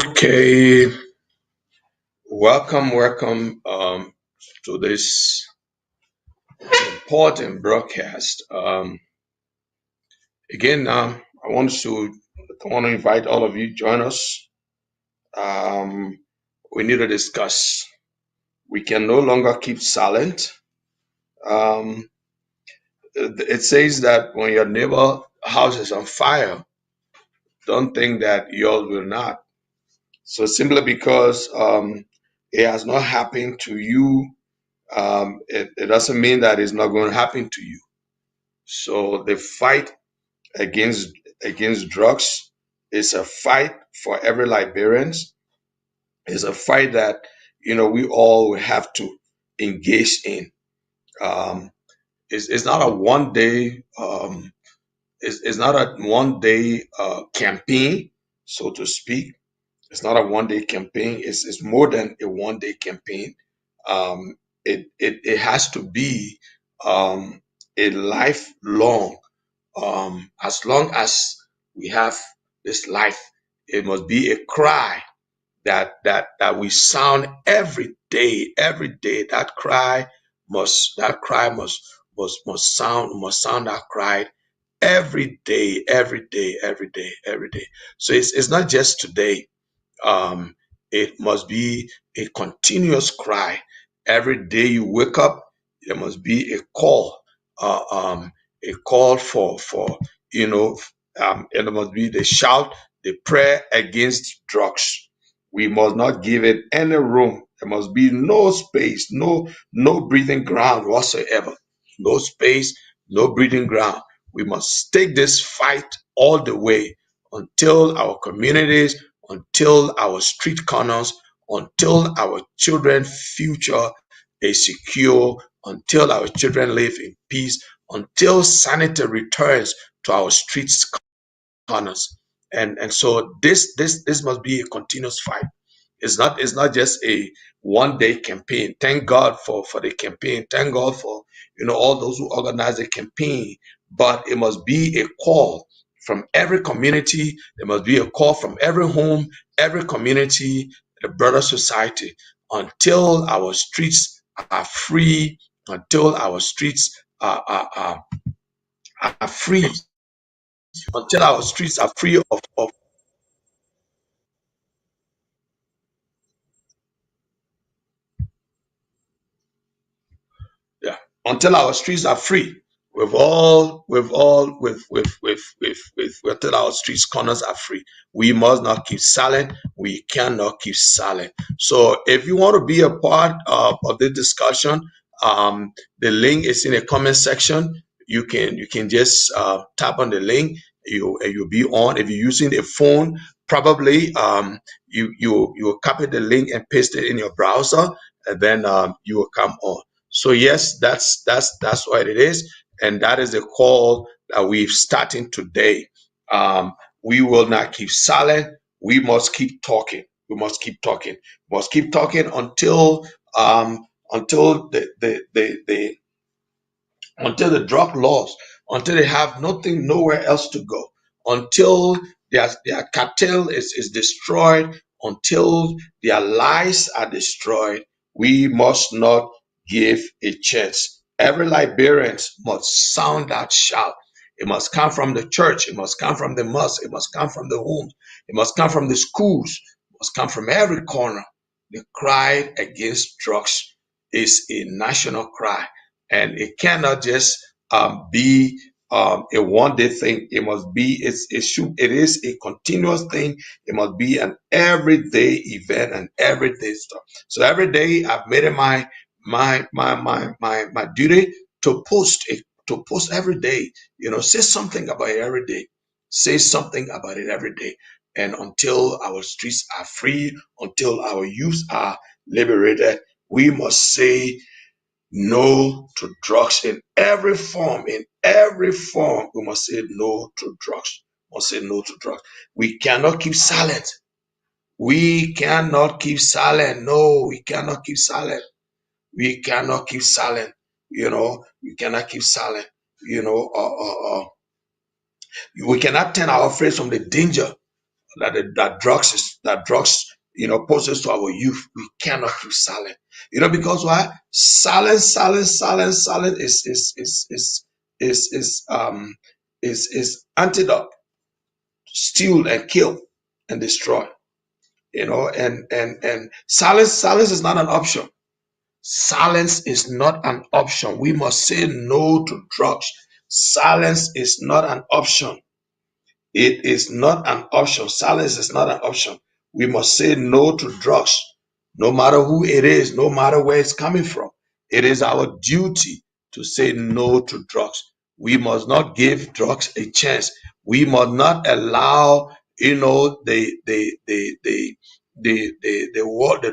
Okay, welcome to this important broadcast. Again, I want to invite all of you join us. Um, we need to discuss. We can no longer keep silent. Um, it says that when your neighbor house is on fire, don't think that yours will not. So simply because it has not happened to you, it doesn't mean that it's not going to happen to you. So the fight against against drugs is a fight for every Liberians. It's a fight that we all have to engage in. Um, it's not a one day it's not a one day campaign, so to speak. It's not a one day campaign. It's more than a one day campaign. It has to be a lifelong. As long as we have this life, it must be a cry that we sound every day. Every day, that cry must sound that cry every day, every day, every day, every day. So it's not just today. Um, it must be a continuous cry. Every day you wake up, there must be uh, um, a call for you know, and there must be the shout, the prayer against drugs. We must not give it any room. There must be no space, no breathing ground whatsoever. No space, no breathing ground. We must take this fight all the way until our communities, until our street corners, until our children's future is secure, until our children live in peace, until sanity returns to our streets corners. And so this must be a continuous fight. It's not just a one day campaign. Thank God for the campaign. Thank God for all those who organize the campaign. But it must be a call from every community. There must be a call from every home, every community, the broader society, until our streets are free, until our streets are free, until our streets are free of yeah, until our streets are free. With until our streets corners are free. We must not keep silent. We cannot keep silent. So if you want to be a part of the discussion, the link is in the comment section. You can just tap on the link. You'll be on. If you're using a phone, probably you will copy the link and paste it in your browser, and then you will come on. So yes, that's what it is, and that is the call that we're starting today. We will not keep silent. We must keep talking. We must keep talking. We must keep talking until the drug laws, until they have nothing, nowhere else to go, until their cartel is destroyed, until their lives are destroyed. We must not give a chance. Every Liberian must sound that shout. It must come from the church. It must come from the mosque. It must come from the homes. It must come from the schools. It must come from every corner. The cry against drugs is a national cry, and it cannot just be a one day thing. It must be it is a continuous thing. It must be an everyday event and everyday stuff. So every day I've made it my duty to post every day. Say something about it every day. Say something about it every day. And until our streets are free, until our youth are liberated, we must say no to drugs in every form. In every form, we must say no to drugs. We must say no to drugs. We cannot keep silent. We cannot keep silent. No, we cannot keep silent. We cannot keep silent. We cannot keep silent. You know, uh, uh, uh, we cannot turn our face from the danger that drugs that drugs, poses to our youth, we cannot keep silent. Because why? Silence is antidote. Steal and kill and destroy. And silence is not an option. Silence is not an option. We must say no to drugs. Silence is not an option. It is not an option. Silence is not an option. We must say no to drugs, no matter who it is, no matter where it's coming from. It is our duty to say no to drugs. We must not give drugs a chance. We must not allow, the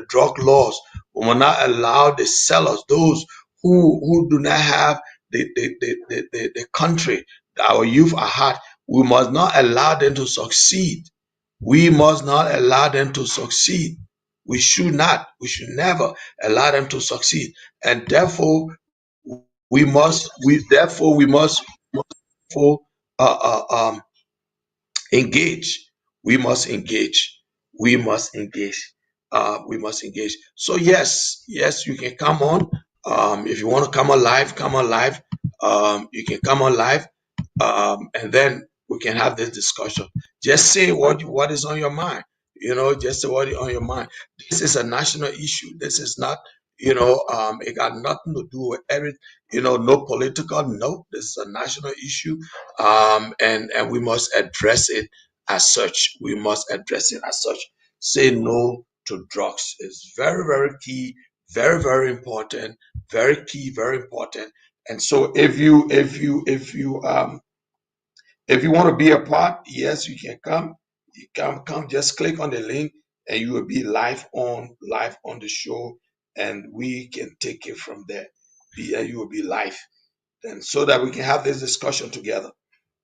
drug laws. We must not allow the sellers, those who do not have the country that our youth are at. We must not allow them to succeed. We must not allow them to succeed. We should not. We should never allow them to succeed. And therefore, we must for engage. We must engage. We must engage. We must engage. So yes, you can come on. If you want to come on live, come on live. You can come on live, and then we can have this discussion. Just say what is on your mind. Just say what is on your mind. This is a national issue. This is not. It got nothing to do with every. No political. No, this is a national issue, and we must address it as such. We must address it as such. Say no to drugs. It's very, very key, very, very important, very key, very important. And so if you want to be a part, yes, you can come. You come, just click on the link and you will be live on the show, and we can take it from there. You will be live. And so that we can have this discussion together.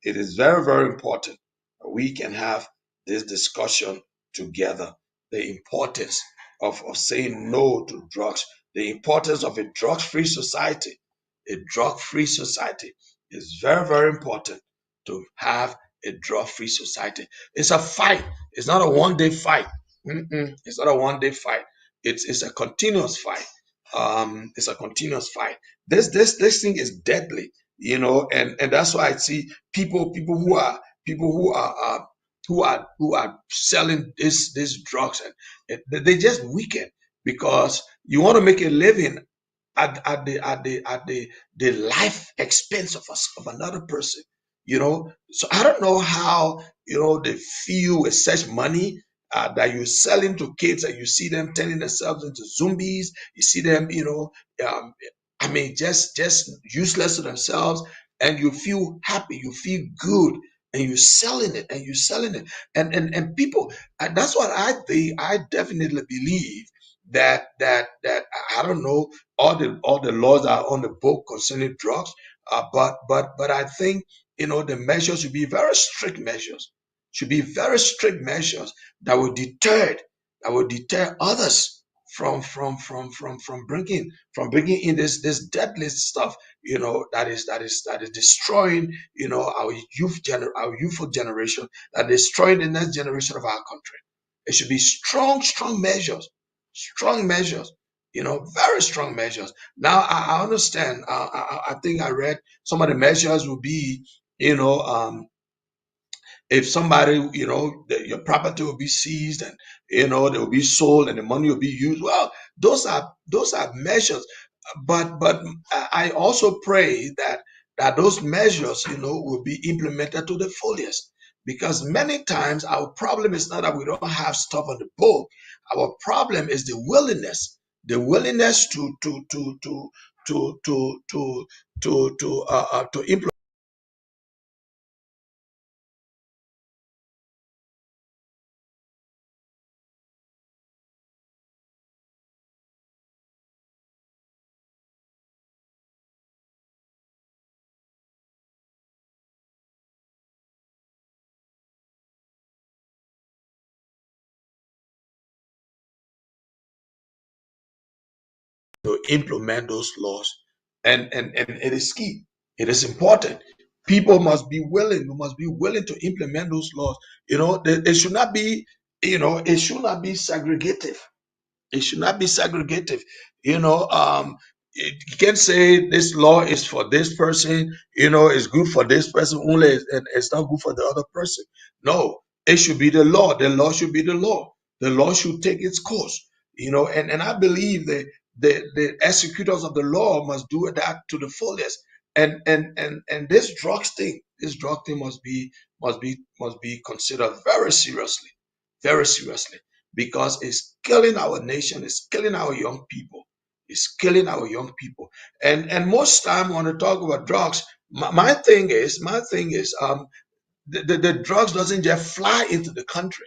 It is very, very important that we can have this discussion together. The importance of saying no to drugs, the importance of a drug free society. A drug free society is very, very important to have a drug free society. It's a fight, it's not a 1 day fight. It's not a 1 day fight, it's a continuous fight. It's a continuous fight. This thing is deadly, and that's why I see people who are selling these drugs, and they just wicked, because you want to make a living at the life expense of another person. So I don't know how they feel with such money, that you're selling to kids, and you see them turning themselves into zombies. You see them, I mean, just useless to themselves, and you feel happy, you feel good, and you're selling it, and people. That's what I think. I definitely believe that I don't know all the laws are on the book concerning drugs, but I think the measures should be very strict measures, that will deter others from bringing in this deadly stuff, that is destroying our youthful generation, that is destroying the next generation of our country. It should be strong measures, very strong measures. Now I understand. I think I read some of the measures will be, you know, if somebody, your property will be seized, and they will be sold, and the money will be used. Well, those are measures, but I also pray that those measures, will be implemented to the fullest, because many times our problem is not that we don't have stuff on the book. Our problem is the willingness to implement those laws. And it is key. It is important. People must be willing. We must be willing to implement those laws. It should not be. It should not be segregative. It should not be segregative. You can't say this law is for this person, it's good for this person only, and it's not good for the other person. No, it should be the law. The law should be the law. The law should take its course, and I believe the executors of the law must do that to the fullest. And this drug thing must be considered very seriously, because it's killing our nation, it's killing our young people, it's killing our young people. And most time when I talk about drugs, my thing is the drugs doesn't just fly into the country.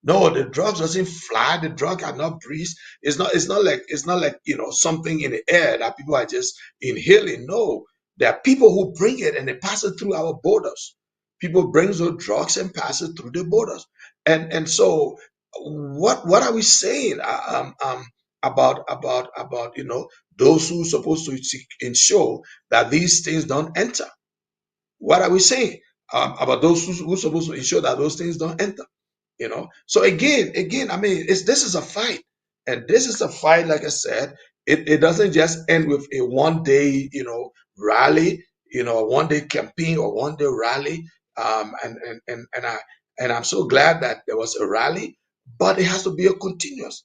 No, the drugs doesn't fly. The drug cannot breathe. It's not like something in the air that people are just inhaling. No, there are people who bring it and they pass it through our borders. People bring those drugs and pass it through the borders. And so what are we saying about those who supposed to ensure that these things don't enter? What are we saying about those who supposed to ensure that those things don't enter? So again, I mean, this is a fight, and this is a fight. Like I said, it doesn't just end with a one day rally, a one day campaign or one day rally. And I'm so glad that there was a rally, but it has to be a continuous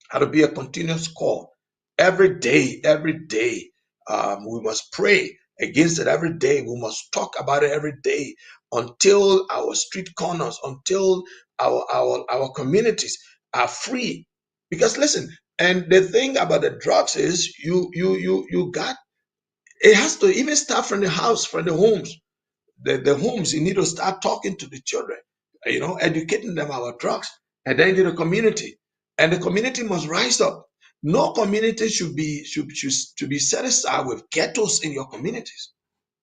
how to be a continuous call. Every day, we must pray against it every day. We must talk about it every day until our street corners, until our communities are free. Because listen, and the thing about the drugs is you got it has to even start from the house, from the homes. The homes, you need to start talking to the children, educating them about drugs, and then to the community. And the community must rise up. No community should be satisfied with ghettos in your communities.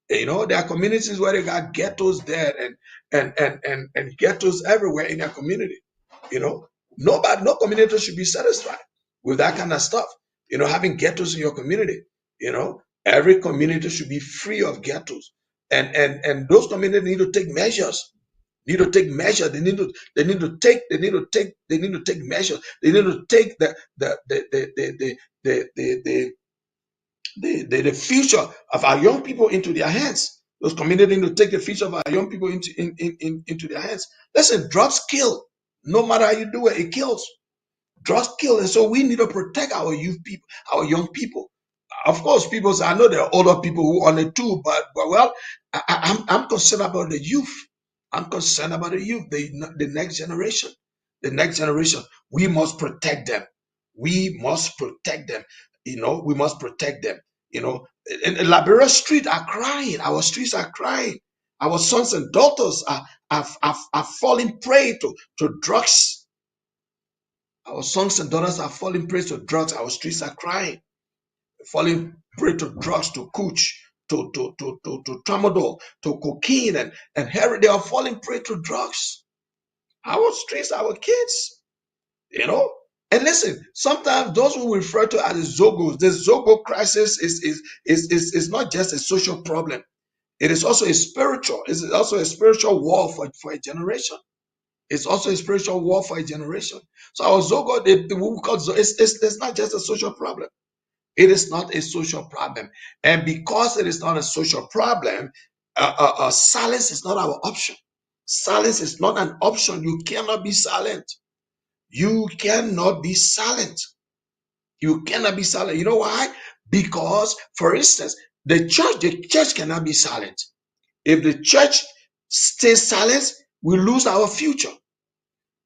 There are communities where they got ghettos there, and ghettos everywhere in their community. You know, no community should be satisfied with that kind of stuff. Having ghettos in your community. Every community should be free of ghettos, and those communities need to take measures. Need to take measures. They need to take measures. They need to take the future of our young people into their hands. Those communities need to take the future of our young people into their hands. Listen, drugs kill. No matter how you do it, it kills. Drugs kill, and so we need to protect our youth people, our young people. Of course, people say, I know there are older people who on it too, but well, I'm concerned about the youth. I'm concerned about the youth, the next generation. The next generation. We must protect them. We must protect them. We must protect them. And Liberia street are crying. Our streets are crying. Our sons and daughters are falling prey to drugs. Our sons and daughters are falling prey to drugs. Our streets are crying, falling prey to drugs, to cooch, to tramadol, to cocaine, and heroin. They are falling prey to drugs. Our streets, our kids, you know. And listen, sometimes those who refer to as the Zogo crisis is not just a social problem. It is also a spiritual. It is also a spiritual war for a generation. It's also a spiritual war for a generation. So our Zogo, it's not just a social problem. It is not a social problem. And because it is not a social problem, silence is not our option. Silence is not an option. You cannot be silent. You cannot be silent. You cannot be silent. You know why? Because, for instance, the church cannot be silent. If the church stays silent, we lose our future.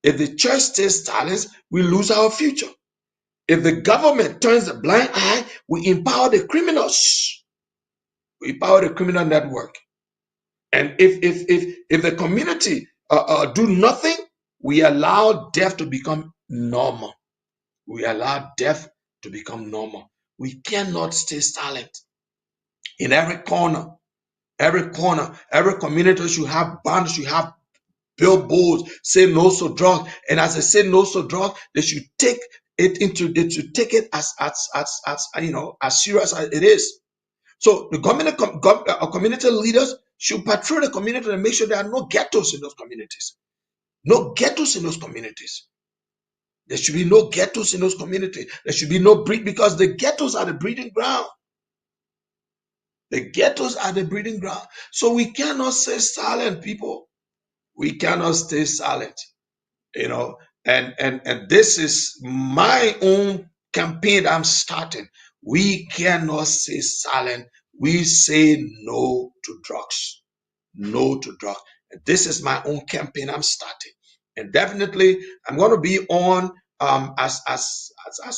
If the church stays silent, we lose our future. If the government turns a blind eye, we empower the criminals. We empower the criminal network. And if the community do nothing, we allow death to become normal. We allow death to become normal. We cannot stay silent. In every corner, every community should have banners, should have billboards, say no to drug. And as they say no to drug, they should take it as serious as it is. So the community leaders should patrol the community and make sure there are no ghettos in those communities. No ghettos in those communities. There should be no ghettos in those communities. There should be no breed, because the ghettos are the breeding ground. The ghettos are the breeding ground. So we cannot stay silent, people. We cannot stay silent. You know, and this is my own campaign that I'm starting. We cannot stay silent. We say no to drugs. No to drugs. And this is my own campaign I'm starting. And definitely I'm going to be on as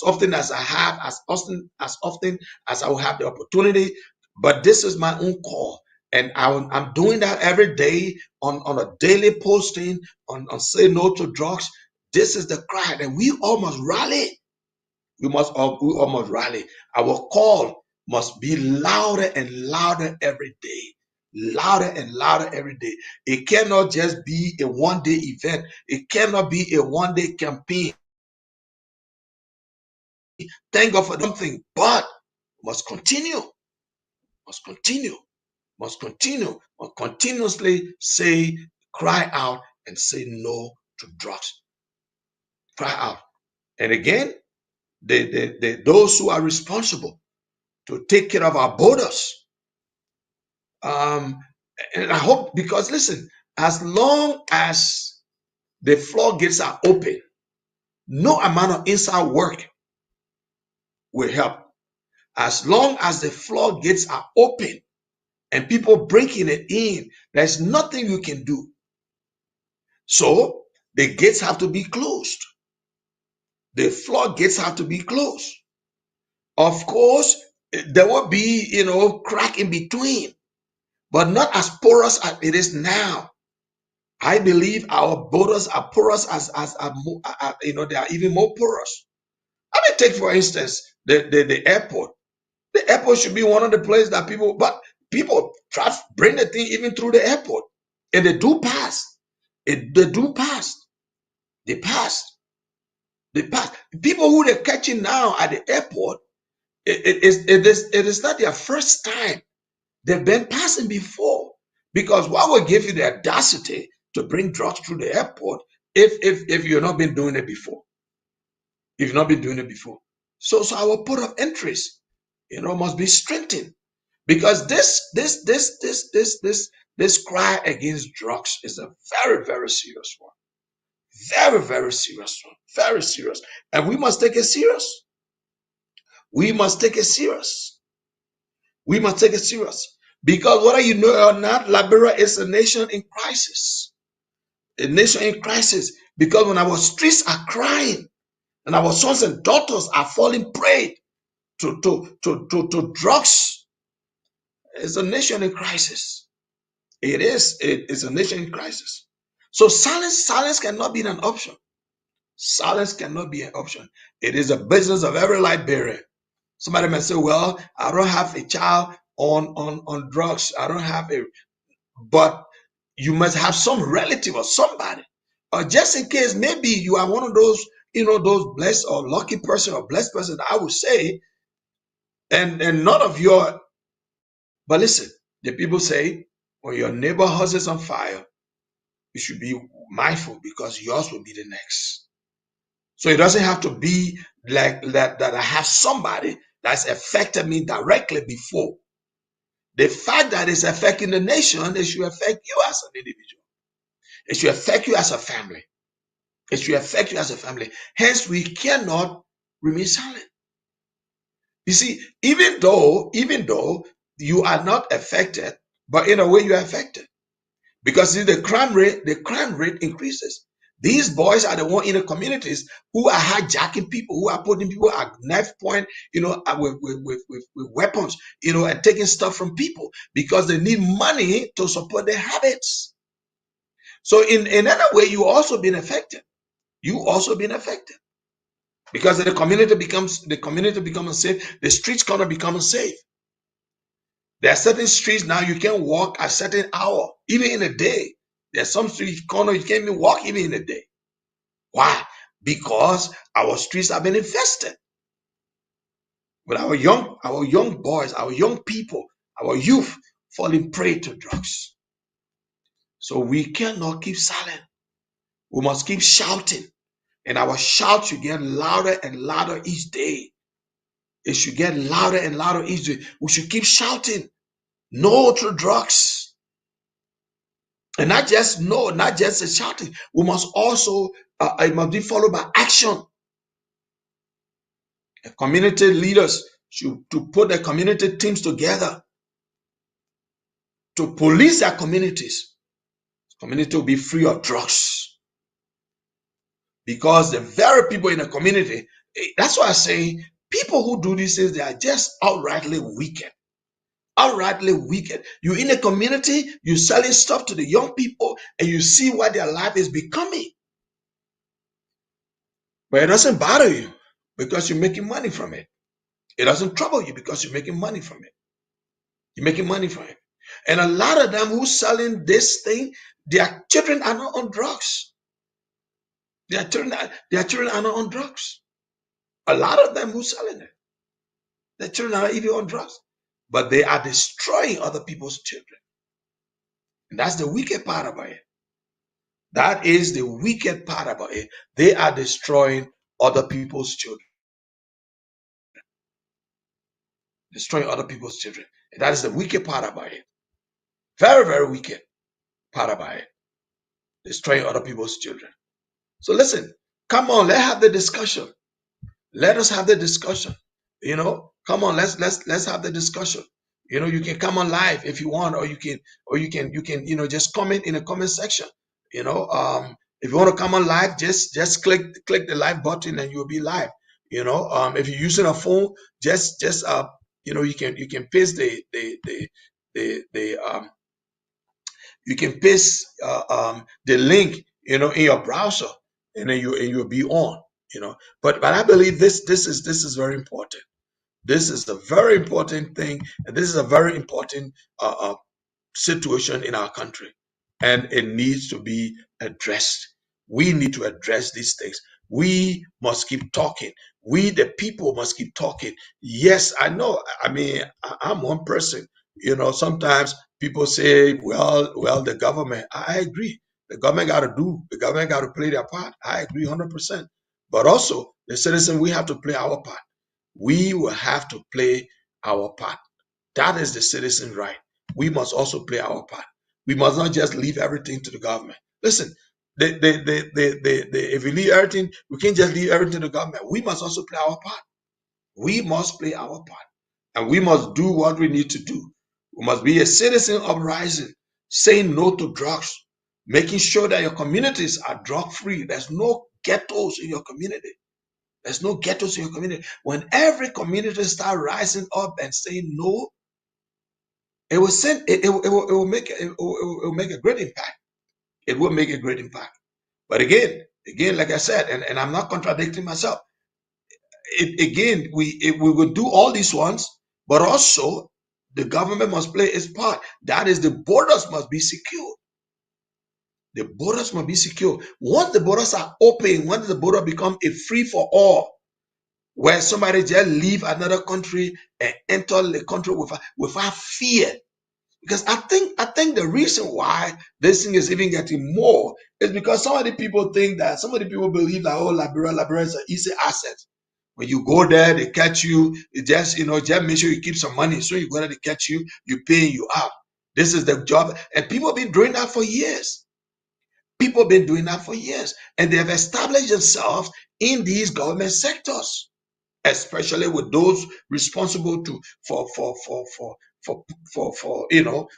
often as I have, as often as I will have the opportunity. But this is my own call. And I'm doing that every day on a daily posting on say no to drugs. This is the cry, and we all must rally. We all must rally. Our call must be louder and louder every day. Louder and louder every day. It cannot just be a one-day event. It cannot be a one-day campaign. Thank God for something, but must continue. Must continue. Must continue. Must continuously say, cry out, and say no to drugs. Cry out. And again, those who are responsible to take care of our borders. And I hope, because listen, as long as the floodgates are open, no amount of inside work will help. As long as the floodgates are open and people breaking it in, there's nothing you can do. So the gates have to be closed. The floodgates have to be closed. Of course, there will be, crack in between, but not as porous as it is now. I believe our borders are porous they are even more porous. I mean, take for instance the airport. The airport should be one of the places that people try to bring the thing even through the airport, and they do pass. They do pass. They pass. They pass. People who they're catching now at the airport, it is not their first time. They've been passing before. Because what will give you the audacity to bring drugs through the airport if you've not been doing it before? If you've not been doing it before. So our port of entries, must be strengthened. Because this cry against drugs is a very, very serious one. Very, very serious one. Very serious. And we must take it serious. We must take it serious. We must take it serious. Because whether you know or not, Liberia is a nation in crisis. A nation in crisis. Because when our streets are crying and our sons and daughters are falling prey to drugs, it's a nation in crisis. It is a nation in crisis. So silence cannot be an option. Silence cannot be an option. It is a business of every Liberian. Somebody may say, well, I don't have a child on drugs. I don't have but you must have some relative or somebody. Or just in case, maybe you are one of those, those blessed or lucky person or blessed person, I would say, and none of your, but listen, the people say, when your neighbor house is on fire, you should be mindful because yours will be the next. So it doesn't have to be like that I have somebody that's affected me directly before. The fact that it's affecting the nation, it should affect you as an individual. It should affect you as a family. It should affect you as a family. Hence, we cannot remain silent. You see, even though you are not affected, but in a way you are affected. Because see, the crime rate increases. These boys are the one in the communities who are hijacking people, who are putting people at knife point, with weapons, and taking stuff from people because they need money to support their habits. So in another way, you also been affected. You also been affected because the community becomes unsafe. The streets gonna become unsafe. There are certain streets now you can't walk at certain hour, even in the day. There's some street corner you can't even walk even in the day. Why? Because our streets have been infested with our young boys, our young people, our youth falling prey to drugs. So we cannot keep silent. We must keep shouting, and our shout should get louder and louder each day. It should get louder and louder each day. We should keep shouting, no to drugs. And not just no, not just a shouting. We must also, it must be followed by action. Community leaders should to put the community teams together to police their communities. Community will be free of drugs. Because the very people in the community, that's why I say people who do these things, they are just outrightly wicked. Outrightly wicked. You're in a community, you're selling stuff to the young people, and you see what their life is becoming. But it doesn't bother you because you're making money from it. It doesn't trouble you because you're making money from it. You're making money from it. And a lot of them who's selling this thing, their children are not on drugs. Their children are not on drugs. A lot of them who's selling it, their children are not even on drugs. But they are destroying other people's children. And that's the wicked part about it. That is the wicked part about it. They are destroying other people's children. Destroying other people's children. And that is the wicked part about it. Very, very wicked part about it. Destroying other people's children. So listen, come on, let's have the discussion. Let us have the discussion. Come on, let's have the discussion. You can come on live if you want, or you can just comment in the comment section. If you want to come on live, just click the live button and you'll be live. If you're using a phone, just you can paste you can paste the link in your browser, and then you'll be on. But I believe this is very important. This is a very important thing, and this is a very important situation in our country, and it needs to be addressed. We need to address these things. We must keep talking. We, the people, must keep talking. Yes, I know. I mean, I'm one person. Sometimes people say, well, the government. I agree. The government got to do. The government got to play their part. I agree 100%. But also, the citizen, we have to play our part. We will have to play our part. That is the citizen right. We must also play our part. We must not just leave everything to the government. Listen, if we leave everything, we can't just leave everything to the government. We must also play our part. We must play our part. And we must do what we need to do. We must be a citizen uprising, saying no to drugs, making sure that your communities are drug free. There's no ghettos in your community. There's no ghettos in your community. When every community start rising up and saying no, it will send it will make it will make a great impact. It will make a great impact. But again, like I said, and I'm not contradicting myself. We will do all these ones, but also the government must play its part. That is, the borders must be secure. The borders must be secure. Once the borders are open, once the border become a free for all, where somebody just leave another country and enter the country without fear. Because I think the reason why this thing is even getting more is because some of the people believe that, oh, Liberia is an easy asset. When you go there, they catch you. It just make sure you keep some money. So you go there, they catch you, you pay, you out. This is the job, and people have been doing that for years. People have been doing that for years, and they have established themselves in these government sectors, especially with those responsible for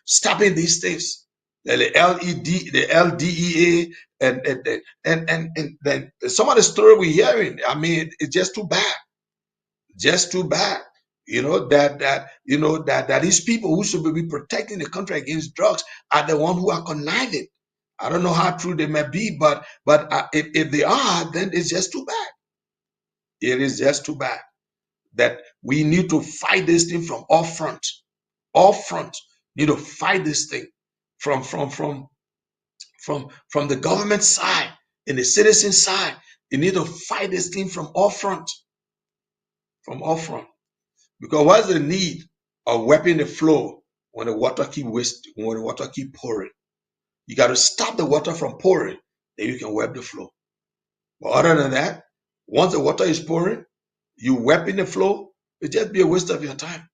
stopping these things. The LDEA, and then some of the story we're hearing. I mean, it's just too bad. Just too bad. That these people who should be protecting the country against drugs are the ones who are conniving. I don't know how true they may be, but if they are, then it's just too bad. It is just too bad that we need to fight this thing from all fronts. All fronts need to fight this thing from the government side and the citizen side. You need to fight this thing from all fronts. From all fronts. Because what's the need of wiping the floor when the water keep pouring? You got to stop the water from pouring. then you can wipe the floor. But other than that, once the water is pouring, you wiping the floor, it just be a waste of your time.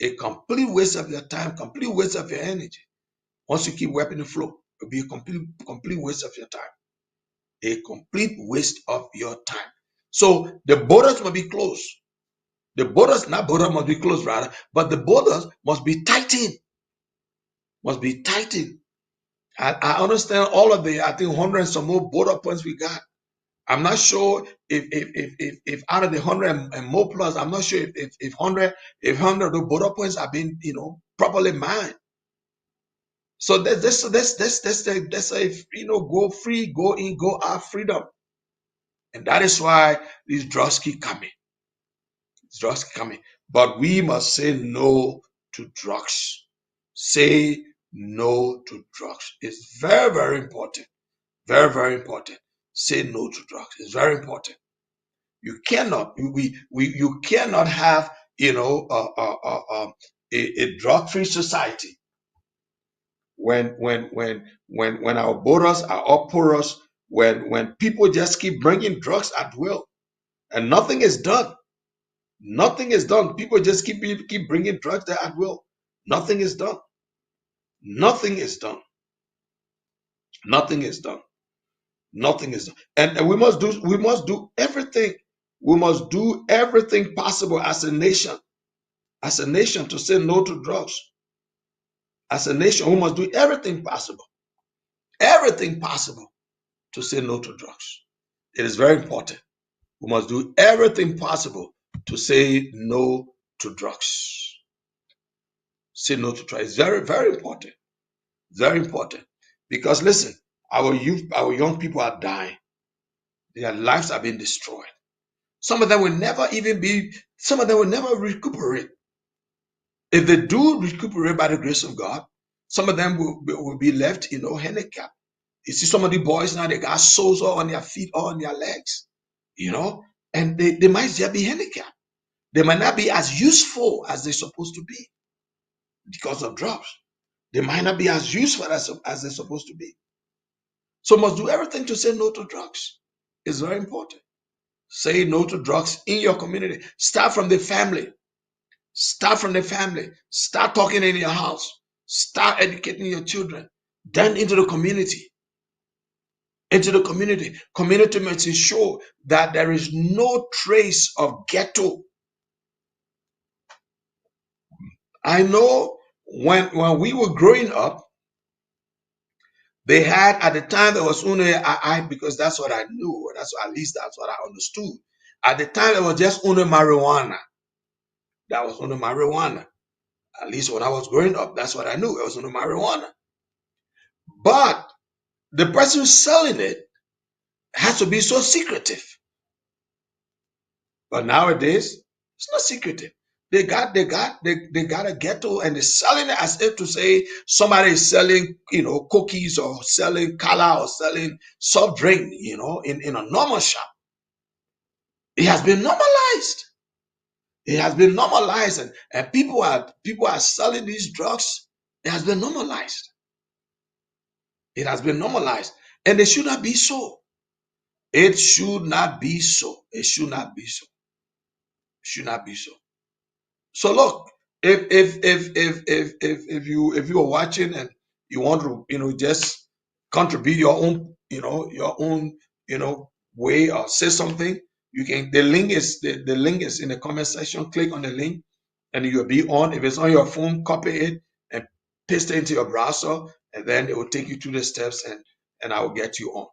A complete waste of your time, complete waste of your energy. Once you keep wiping the floor, it'll be a complete waste of your time. A complete waste of your time. So the borders must be closed. The borders, not border must be closed rather, but the borders must be tightened. Must be tightened. I understand all of the, I think 100 and some more border points we got. I'm not sure if out of the 100 and more plus, I'm not sure if 100 of the border points have been, properly mined. So that's a, go free, go in, go out freedom. And that is why these drugs keep coming. These drugs keep coming. But we must say no to drugs. Say no to drugs. It's very, very important. Very, very important. Say no to drugs. It's very important. You cannot, you cannot have, a drug-free society when our borders are all porous, when people just keep bringing drugs at will and nothing is done. Nothing is done. People just keep bringing drugs there at will. Nothing is done. Nothing is done. Nothing is done. Nothing is done. And we must do everything. We must do everything possible as a nation to say no to drugs. As a nation, we must do everything possible to say no to drugs. It is very important. We must do everything possible to say no to drugs. Say no to drugs. It's very, very important. Very important. Because listen, our youth, our young people are dying. Their lives are being destroyed. Some of them will never recuperate. If they do recuperate by the grace of God, some of them will be left, handicapped. You see some of the boys now, they got soles all on their feet, all on their legs, and they might just be handicapped. They might not be as useful as they're supposed to be because of drugs. They might not be as useful as they're supposed to be. So must do everything to say no to drugs. It's very important. Say no to drugs in your community. Start from the family. Start from the family. Start talking in your house. Start educating your children. Then into the community. Into the community. Community must ensure that there is no trace of ghetto. I know when we were growing up, they had at the time there was only because that's what I knew. At least that's what I understood. At the time, there was just only marijuana. That was only marijuana. At least when I was growing up, that's what I knew. It was only marijuana. But the person who's selling it has to be so secretive. But nowadays, it's not secretive. They got a ghetto and they're selling it as if to say somebody is selling, cookies or selling cola or selling soft drink, in a normal shop. It has been normalized. It has been normalized, and people are selling these drugs. It has been normalized. It has been normalized, and it should not be so. It should not be so. It should not be so. It should not be so. So look, if you are watching and you want to just contribute your own way or say something, you can. The link is in the comment section. Click on the link and you'll be on. If it's on your phone, copy it and paste it into your browser, and then it will take you through the steps and I will get you on.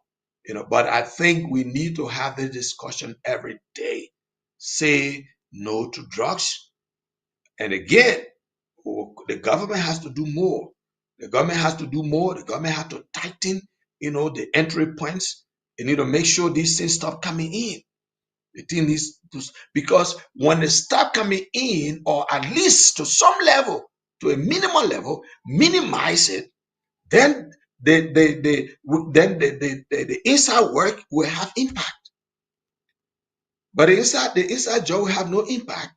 But I think we need to have this discussion every day. Say no to drugs. And again, the government has to do more. The government has to do more. The government has to tighten, the entry points. They need to make sure these things stop coming in. The thing is, because when they start coming in, or at least to some level, to a minimal level, minimize it, then the inside work will have impact. But the inside job will have no impact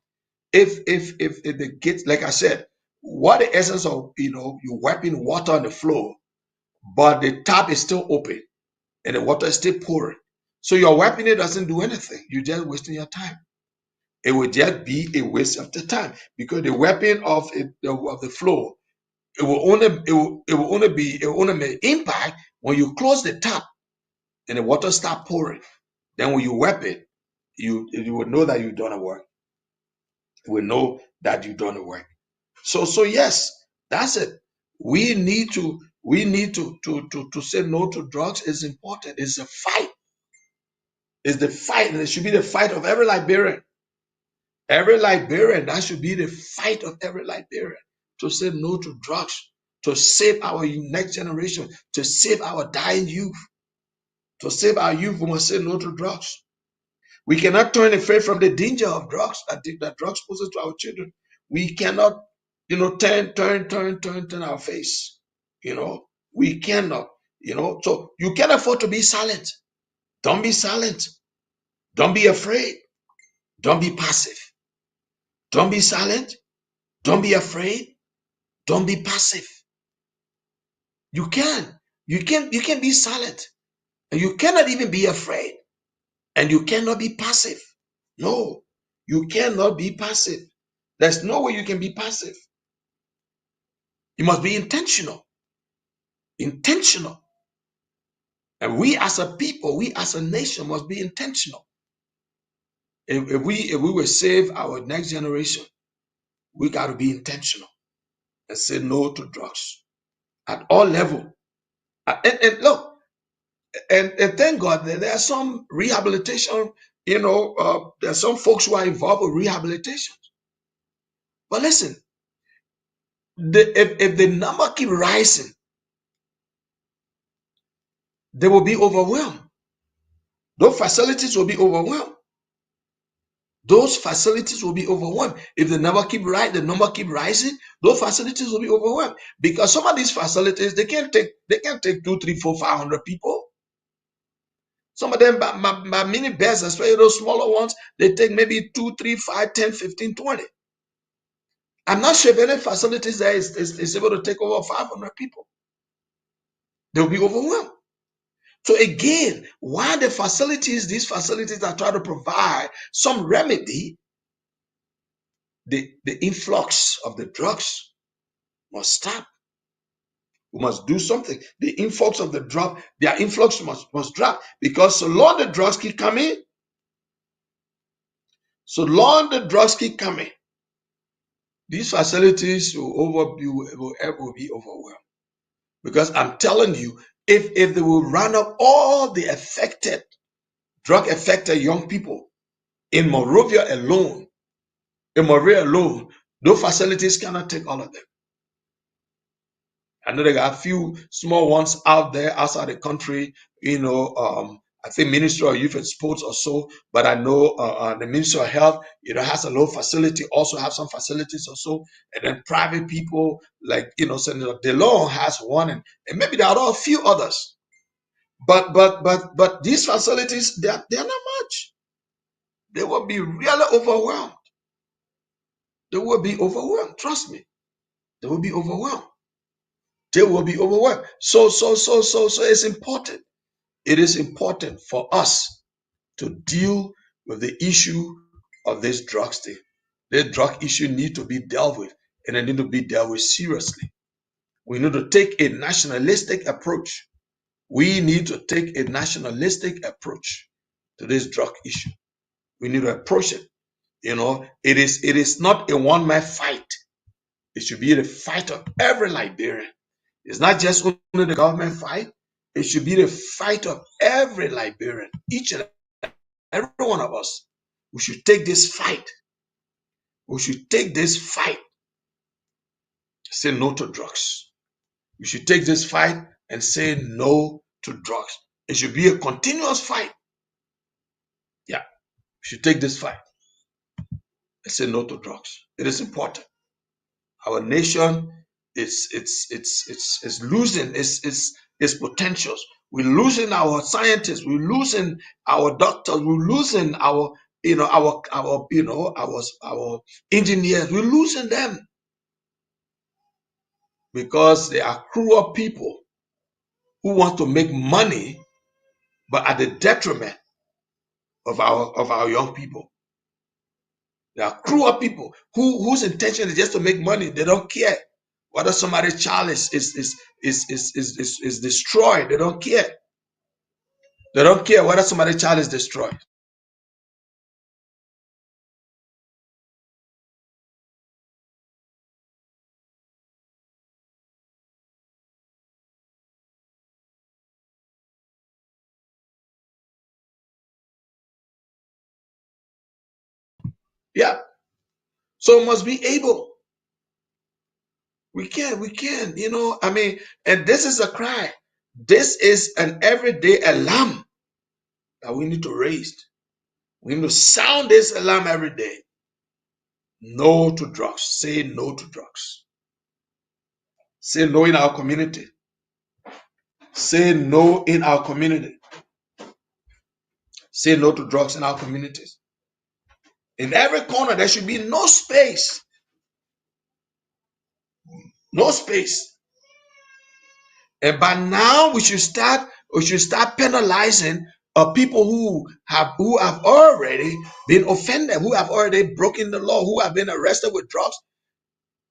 if the gates, like I said, what the essence of you wiping water on the floor, but the tap is still open. and the water is still pouring. So your wiping it doesn't do anything. You're just wasting your time. It will just be a waste of the time because the wiping of the flow, it will only make impact when you close the tap and the water start pouring. Then when you wipe it, you will know that you've done the work. You will know that you've done the work. So yes, that's it. We need to say no to drugs is important. It's a fight. It's the fight, and it should be the fight of every Liberian. Every Liberian, that should be the fight of every Liberian to say no to drugs, to save our next generation, to save our dying youth. To save our youth, we must say no to drugs. We cannot turn away from the danger of drugs that drugs poses to our children. We cannot, turn our face. We cannot, So you can't afford to be silent. Don't be silent. Don't be afraid. Don't be passive. Don't be silent. Don't be afraid. Don't be passive. You can. You can be silent. And you cannot even be afraid. And you cannot be passive. No, you cannot be passive. There's no way you can be passive. You must be intentional. Intentional. And we as a people, we as a nation must be intentional. If we will save our next generation, we got to be intentional and say no to drugs at all levels. And look, and thank God that there are some rehabilitation, there are some folks who are involved with rehabilitation. But listen, if the number keep rising, they will be overwhelmed. Those facilities will be overwhelmed. Those facilities will be overwhelmed. If the number keep rising, those facilities will be overwhelmed. Because some of these facilities, they can't take 2, 3, 4, 500 people. Some of them, by mini beds, especially those smaller ones, they take maybe 2, 3, 5, 10, 15, 20. I'm not sure if any facilities there is able to take over 500 people. They'll be overwhelmed. So again, while these facilities are trying to provide some remedy, the influx of the drugs must stop. We must do something. The influx of their influx must drop, because so long the drugs keep coming, these facilities will be overwhelmed. Because I'm telling you, if they will run up all the drug affected young people in Monrovia alone, those facilities cannot take all of them. I know there got a few small ones out there outside the country, I think Ministry of Youth and Sports or so, but I know the Ministry of Health, has a little facility, also have some facilities or so, and then private people like, Senator DeLong has one, and maybe there are a few others. But these facilities, they're not much. They will be really overwhelmed. They will be overwhelmed. Trust me, they will be overwhelmed. They will be overwhelmed. So it's important. It is important for us to deal with the issue of this drugs thing. The drug issue need to be dealt with, and it need to be dealt with seriously. We need to take a nationalistic approach. We need to take a nationalistic approach to this drug issue. We need to approach it. It is not a one-man fight. It should be the fight of every Liberian. It's not just only the government fight. It should be the fight of every Liberian, each and every one of us. We should take this fight. We should take this fight. Say no to drugs. We should take this fight and say no to drugs. It should be a continuous fight. Yeah, we should take this fight and say no to drugs. It is important. Our nation is losing its potentials. We're losing our scientists. We're losing our doctors. We're losing our engineers. We're losing them because they are cruel people who want to make money but at the detriment of our young people. There are cruel people whose intention is just to make money. They don't care whether somebody's child is destroyed. They don't care. They don't care whether somebody's child is destroyed. Yeah. So we must be able. We can, I mean, and this is a cry. This is an everyday alarm that we need to raise. We need to sound this alarm every day. No to drugs. Say no to drugs. Say no in our community. Say no in our community. Say no to drugs in our communities. In every corner, there should be no space. No space. And by now, we should start penalizing people who have already been offended, who have already broken the law, who have been arrested with drugs.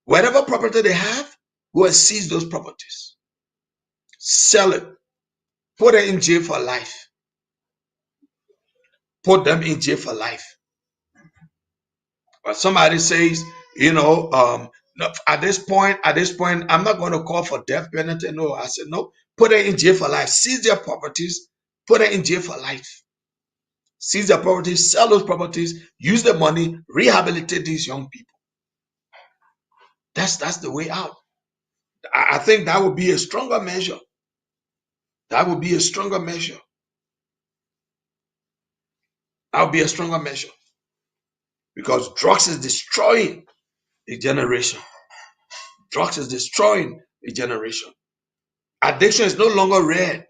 Whatever property they have, go and seize those properties. Sell it. Put it in jail for life. Put them in jail for life. But somebody says, no, at this point, I'm not going to call for death penalty. No, I said, no, put it in jail for life. Seize their properties, put it in jail for life. Seize their properties, sell those properties, use the money, rehabilitate these young people. That's the way out. I think that would be a stronger measure. That would be a stronger measure. That would be a stronger measure. Because drugs is destroying a generation. Drugs is destroying a generation. Addiction is no longer rare.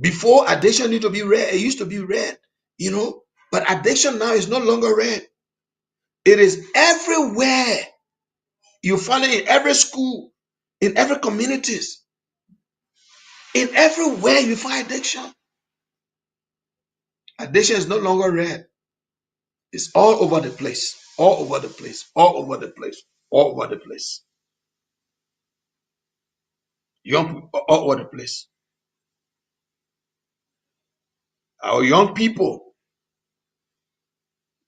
Before, addiction used to be rare. It used to be rare, but addiction now is no longer rare. It is everywhere. You find it in every school, in every communities, in everywhere you find addiction. Addiction is no longer rare. It's all over the place, all over the place, all over the place, all over the place. Young people, all over the place. Our young people,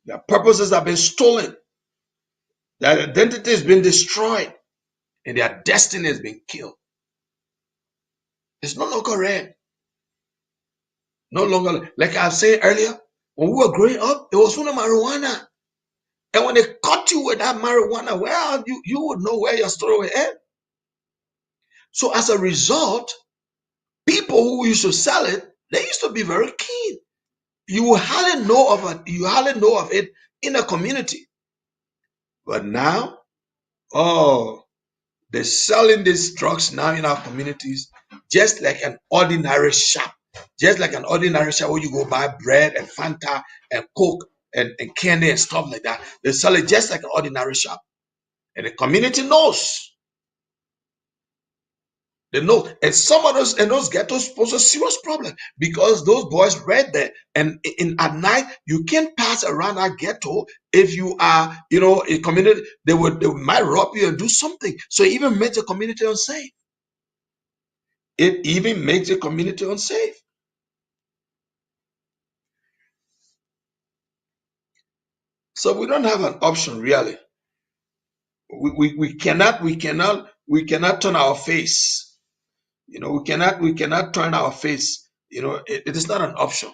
their purposes have been stolen, their identity has been destroyed, and their destiny has been killed. It's no longer rare. No longer, like I was saying earlier, when we were growing up, it was only marijuana. And when they caught you with that marijuana, well, you would know where your story would end. So as a result, people who used to sell it, they used to be very keen. You hardly know of it. You hardly know of it in a community. But now, oh, they're selling these drugs now in our communities, just like an ordinary shop. Just like an ordinary shop where you go buy bread and Fanta and Coke and candy and stuff like that. They sell it just like an ordinary shop. And the community knows. They know. And some of those in those ghettos pose a serious problem because those boys right there. And at night, you can't pass around that ghetto if you are, a community, they might rob you and do something. So it even makes the community unsafe. It even makes the community unsafe. So we don't have an option really. We cannot turn our face. We cannot turn our face. It is not an option.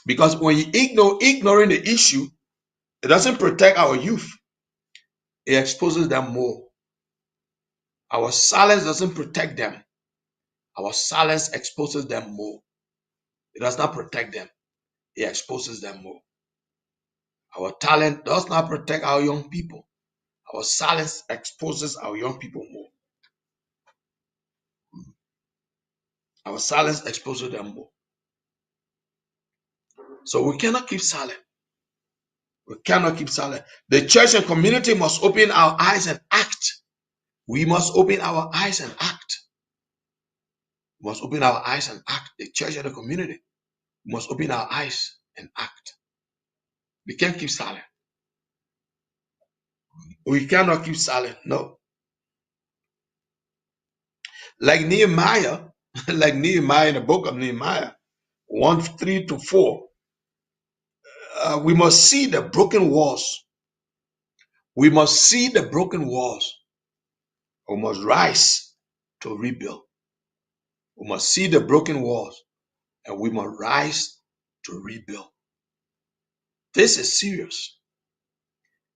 Because when you ignoring the issue, it doesn't protect our youth. It exposes them more. Our silence doesn't protect them. Our silence exposes them more. It does not protect them. It exposes them more. Our talent does not protect our young people. Our silence exposes our young people more. Our silence exposes them more. So we cannot keep silent. We cannot keep silent. The church and community must open our eyes and act. We must open our eyes and act. We must open our eyes and act. The church and the community, we must open our eyes and act. We can't keep silent. We cannot keep silent. No. Like Nehemiah, like Nehemiah in the book of Nehemiah, 1:3-4, we must see the broken walls. We must see the broken walls. We must rise to rebuild. We must see the broken walls and we must rise to rebuild. This is serious.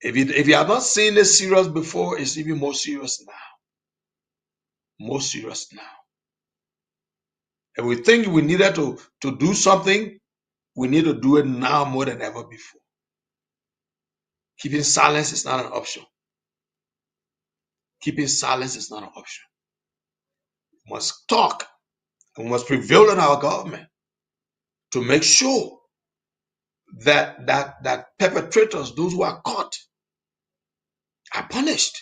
If you have not seen this serious before, it's even more serious now. More serious now. And we think we needed to do something, we need to do it now more than ever before. Keeping silence is not an option. Keeping silence is not an option. We must talk and we must prevail on our government to make sure that perpetrators, those who are caught, are punished.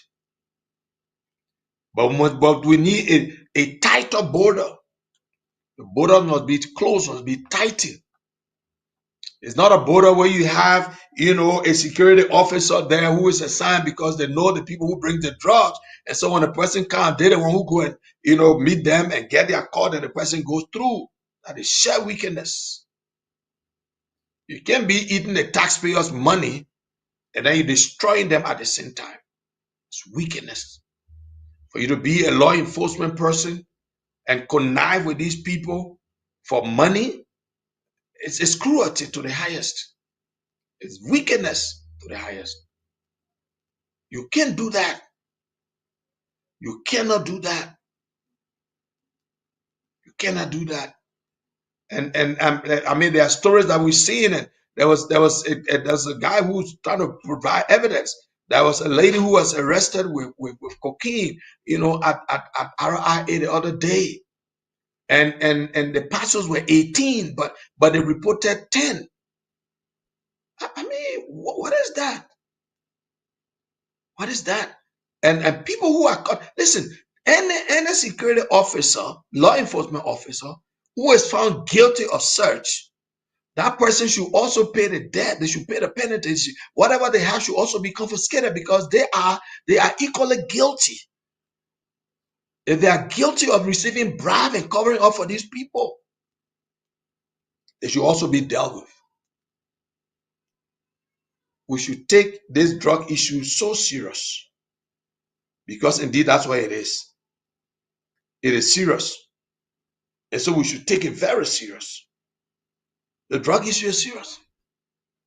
But we need a tighter border. The border must be closed, must be tightened. It's not a border where you have, a security officer there who is assigned because they know the people who bring the drugs. And so when the person comes, they're the one who go and, meet them and get their card and the person goes through. That is sheer wickedness. You can't be eating the taxpayers' money and then you're destroying them at the same time. It's wickedness. For you to be a law enforcement person and connive with these people for money, it's cruelty to the highest. It's wickedness to the highest. You can't do that. You cannot do that. You cannot do that. And I mean, there are stories that we've seen, and there's a guy who's trying to provide evidence. There was a lady who was arrested with cocaine, at RIA the other day, and the pastors were 18, but they reported 10. I mean, what is that? What is that? And people who are caught, listen, any security officer, law enforcement officer who is found guilty of search, that person should also pay the debt. They should pay the penalty. Whatever they have should also be confiscated because they are equally guilty. If they are guilty of receiving bribe and covering up for these people, they should also be dealt with. We should take this drug issue so serious because indeed that's what it is. It is serious. And so we should take it very serious. The drug issue is serious.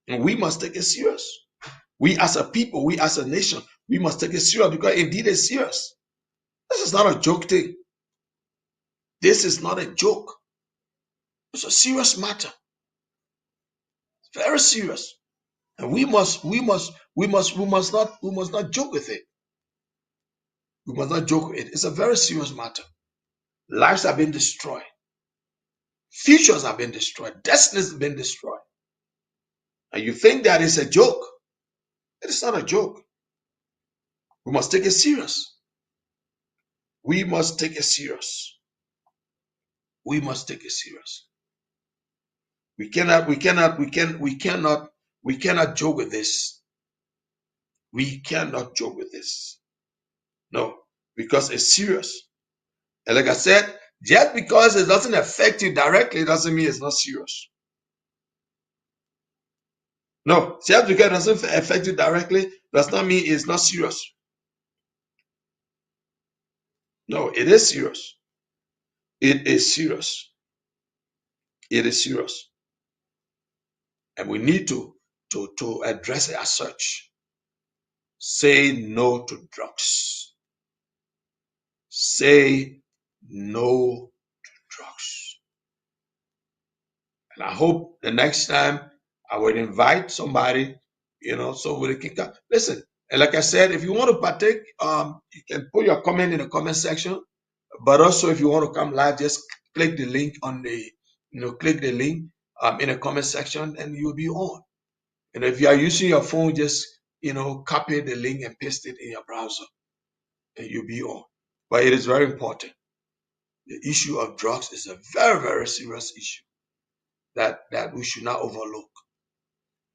And we must take it serious. We as a people, we as a nation, we must take it serious because indeed it's serious. This is not a joke thing. This is not a joke. It's a serious matter. It's very serious. And we must not joke with it. We must not joke with it. It's a very serious matter. Lives have been destroyed. Futures have been destroyed. Destinies have been destroyed. And you think that is a joke? It is not a joke. We must take it serious. We must take it serious. We must take it serious. We cannot joke with this. We cannot joke with this. No, because it's serious. And like I said, just because it doesn't affect you directly doesn't mean it's not serious. No, just because it doesn't affect you directly does not mean it's not serious. No, it is serious. It is serious. It is serious. And we need to address it as such. Say no to drugs. Say no to drugs. And I hope the next time I will invite somebody, so we can come. Listen, and like I said, if you want to partake, you can put your comment in the comment section. But also, if you want to come live, just click the link on the, click the link in the comment section, and you'll be on. And if you are using your phone, just copy the link and paste it in your browser, and you'll be on. But it is very important. The issue of drugs is a very, very serious issue that we should not overlook.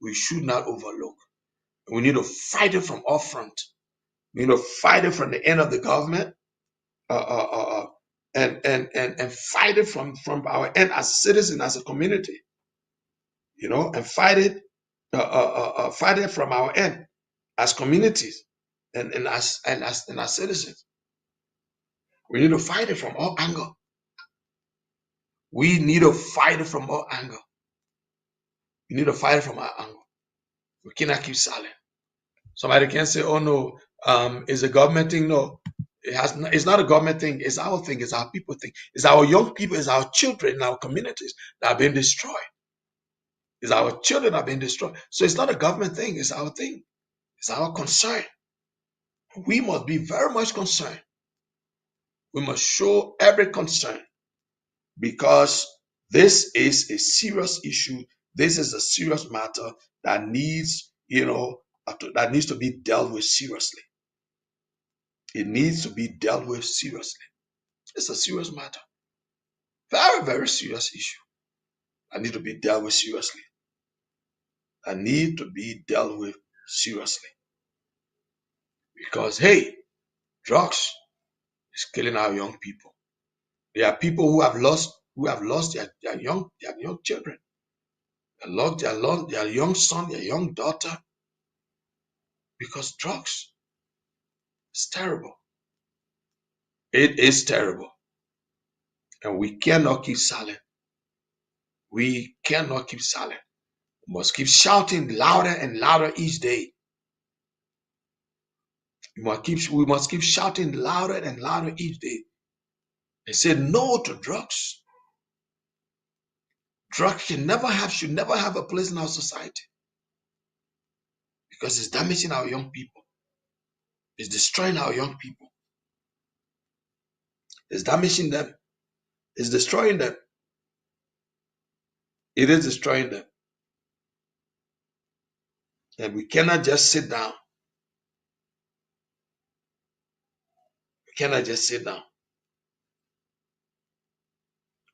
We should not overlook. We need to fight it from all front. We need to fight it from the end of the government, uh, uh, uh, uh, and fight it from our end as citizens, as a community, and fight it from our end as communities and as citizens. We need to fight it from all angles. We need to fight it from all angles. We need to fight it from our angle. We cannot keep silent. Somebody can say, "Oh no, it's a government thing." No, it's not a government thing. It's our thing. It's our people thing. It's our young people. It's our children in our communities that are being destroyed. It's our children that are being destroyed. So it's not a government thing. It's our thing. It's our concern. We must be very much concerned. We must show every concern because this is a serious issue. This is a serious matter that needs, that needs to be dealt with seriously. It needs to be dealt with seriously. It's a serious matter. Very, very serious issue. I need to be dealt with seriously. I need to be dealt with seriously. Because hey, drugs is killing our young people. There are people who have lost their young children. They lost their young son, their young daughter, because drugs is terrible. It is terrible. And we cannot keep silent. We cannot keep silent. We must keep shouting louder and louder each day. We must keep shouting louder and louder each day and say no to drugs. Drugs should never have a place in our society because it's damaging our young people. It's destroying our young people. It's damaging them. It's destroying them. It is destroying them. And we cannot just sit down. We cannot just sit down.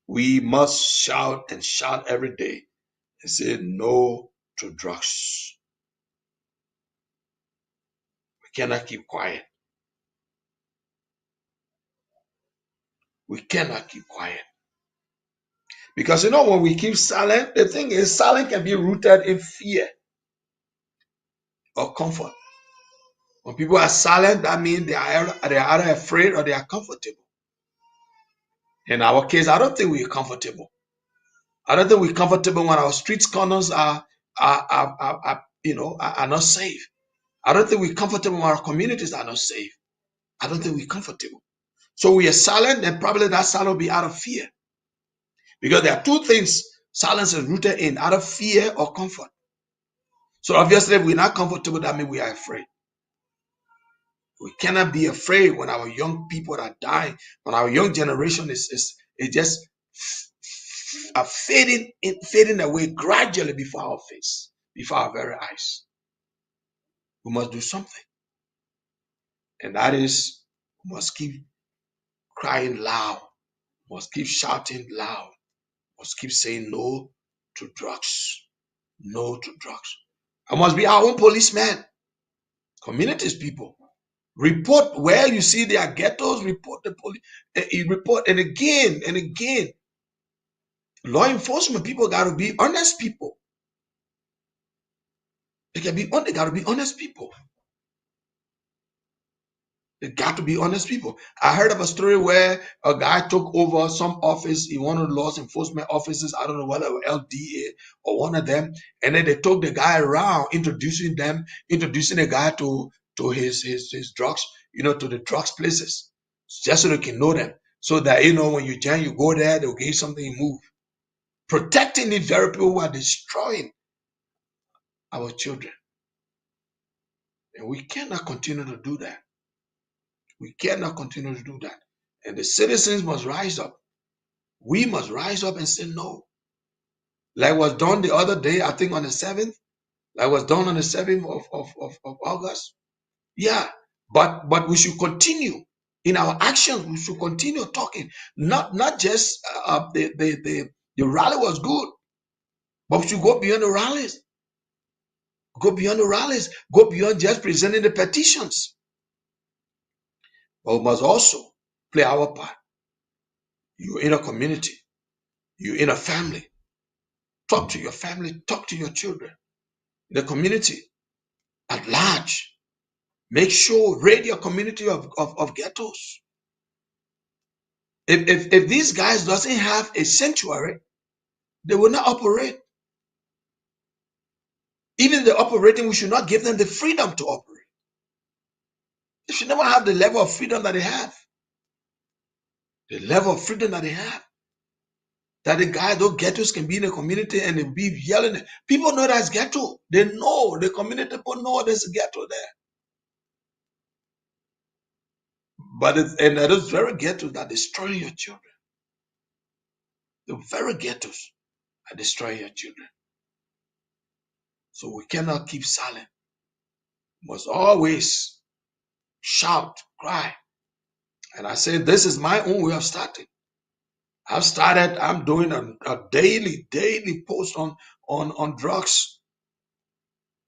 We must shout and shout every day and say no to drugs. We cannot keep quiet. We cannot keep quiet. Because when we keep silent, the thing is, silence can be rooted in fear or comfort. When people are silent, that means they are either afraid or they are comfortable. In our case, I don't think we're comfortable. I don't think we're comfortable when our street corners are not safe. I don't think we're comfortable when our communities are not safe. I don't think we're comfortable. So we are silent, and probably that silence will be out of fear. Because there are two things silence is rooted in, out of fear or comfort. So obviously, if we're not comfortable, that means we are afraid. We cannot be afraid when our young people are dying, when our young generation is just fading away gradually before our face, before our very eyes. We must do something. And that is, we must keep crying loud, we must keep shouting loud, we must keep saying no to drugs. No to drugs. I must be our own policeman. Communities people. Report where you see their ghettos, report the police, report, and again, law enforcement people got to be honest people. They got to be honest people. They got to be honest people. I heard of a story where a guy took over some office in one of the law enforcement offices. I don't know whether it was LDA or one of them. And then they took the guy around, introducing the guy to his drugs, to the drugs places, just so they can know them. So that, when you go there, they'll give you something, you move. Protecting these very people who are destroying our children. And we cannot continue to do that. We cannot continue to do that. And the citizens must rise up. We must rise up and say no. Like was done the other day, I think on the 7th. Like was done on the 7th of August. Yeah. But we should continue. In our actions, we should continue talking. Not just the rally was good, but we should go beyond the rallies. Go beyond the rallies. Go beyond just presenting the petitions. But we must also play our part. You're in a community. You're in a family. Talk to your family. Talk to your children. The community at large. Make sure, raid your community of ghettos. If these guys doesn't have a sanctuary, they will not operate. Even the operating, we should not give them the freedom to operate. They should never have the level of freedom that they have. The level of freedom that they have. That the guy, those ghettos can be in a community and they be yelling. People know that's ghetto. They know, the community people know there's a ghetto there. But and that is very ghettos that destroy your children. The very ghettos are destroying your children. So we cannot keep silent. We must always shout, cry. And I say, this is my own way of starting. I'm doing a daily post on drugs.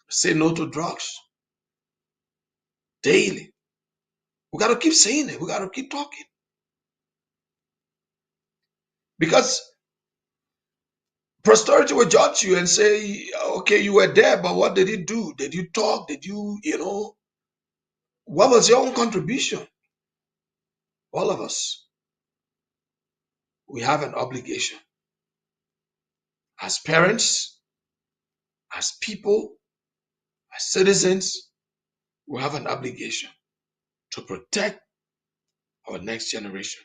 Say no to drugs. Daily. We got to keep saying it. We got to keep talking. Because prosperity will judge you and say, okay, you were there, but what did you do? Did you talk? Did you, what was your own contribution? All of us, we have an obligation. As parents, as people, as citizens, we have an obligation to protect our next generation.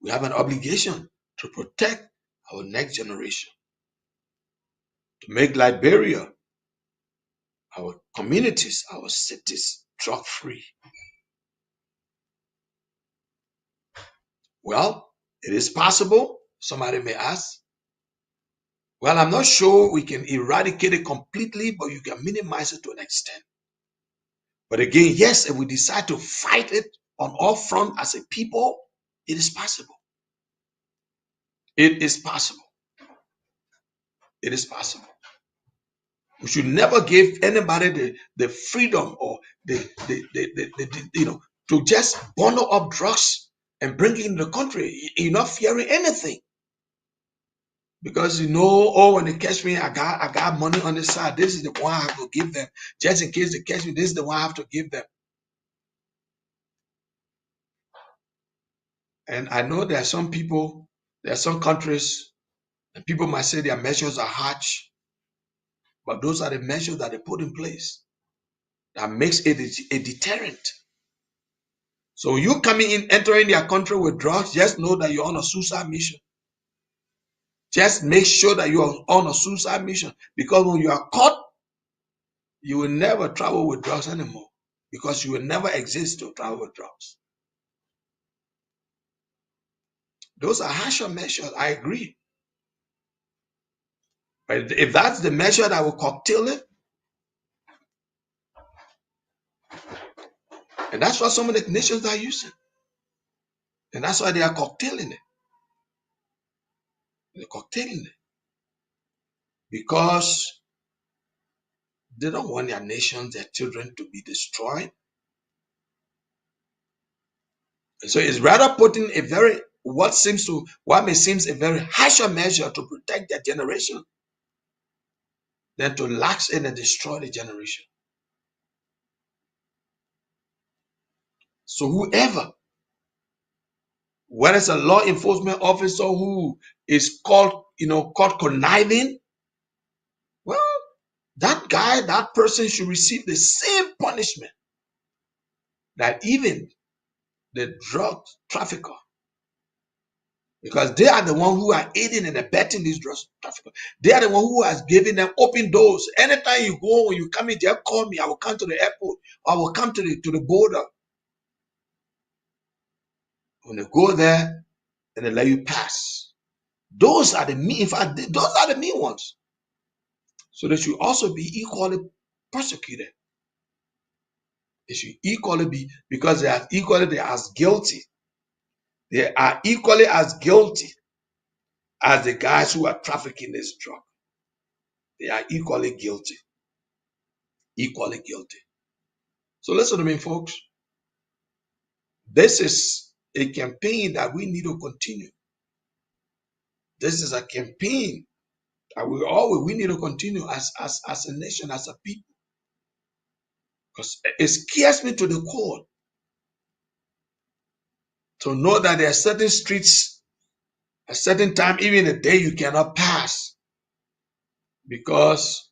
We have an obligation to protect our next generation, to make Liberia, our communities, our cities, drug-free. Well, it is possible. Somebody may ask. Well, I'm not sure we can eradicate it completely, but you can minimize it to an extent. But again, yes, if we decide to fight it on all fronts as a people, it is possible. It is possible. It is possible. We should never give anybody the freedom or to just bundle up drugs and bring it in the country. You're not fearing anything. Because oh, when they catch me, I got money on the side. This is the one I have to give them. Just in case they catch me, this is the one I have to give them. And I know there are some people, there are some countries, and people might say their measures are harsh, but those are the measures that they put in place that makes it a deterrent. So you entering their country with drugs, just know that you're on a suicide mission. Just make sure that you are on a suicide mission, because when you are caught, you will never travel with drugs anymore, because you will never exist to travel with drugs. Those are harsher measures, I agree. But if that's the measure that will curtail it, and that's what some of the nations are using, and that's why they are curtailing it. They're curtailing it because they don't want their nations, their children to be destroyed. And so it's rather putting what may seem a very harsher measure to protect their generation than to lax in and destroy the generation. So whoever, whether it's a law enforcement officer who is caught conniving, well, that person should receive the same punishment that even the drug trafficker, because they are the one who are aiding and abetting these drug traffickers. They are the one who has given them open doors. Anytime you go, when you come in there, call me. I will come to the airport. I will come to the border. When they go there and they let you pass, those are the mean. In fact, those are the mean ones. So they should also be equally persecuted. They should equally be, because they are as guilty. They are equally as guilty as the guys who are trafficking this drug. They are equally guilty. Equally guilty. So listen to me, folks. This is a campaign that we need to continue. This is a campaign that we need to continue as a nation, as a people. Because it scares me to the core to know that there are certain streets, a certain time, even a day you cannot pass, because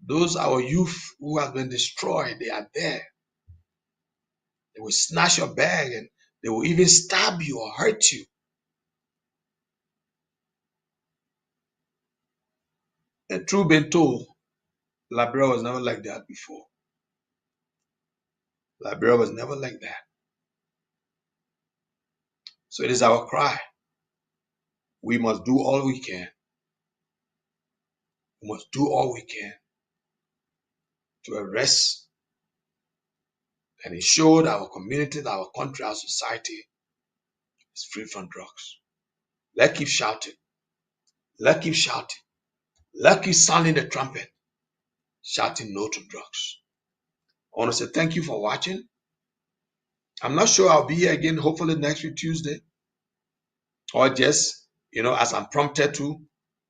those our youth who have been destroyed, they are there. They will snatch your bag and they will even stab you or hurt you. And truth being told, Liberia was never like that before. Liberia was never like that. So it is our cry. We must do all we can. We must do all we can to arrest and ensure that our community, that our country, our society is free from drugs. Let's keep shouting. Let's keep shouting. Let's keep sounding the trumpet, shouting no to drugs. I want to say thank you for watching. I'm not sure I'll be here again, hopefully next week, Tuesday, or just, as I'm prompted to.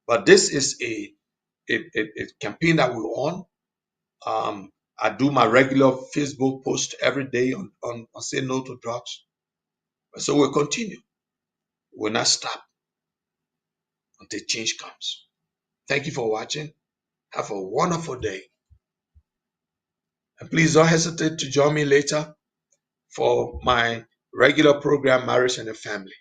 But this is a campaign that we're on. I do my regular Facebook post every day on say no to drugs. So we'll continue. We'll not stop until change comes. Thank you for watching. Have a wonderful day. And please don't hesitate to join me later for my regular program, Marriage and the Family.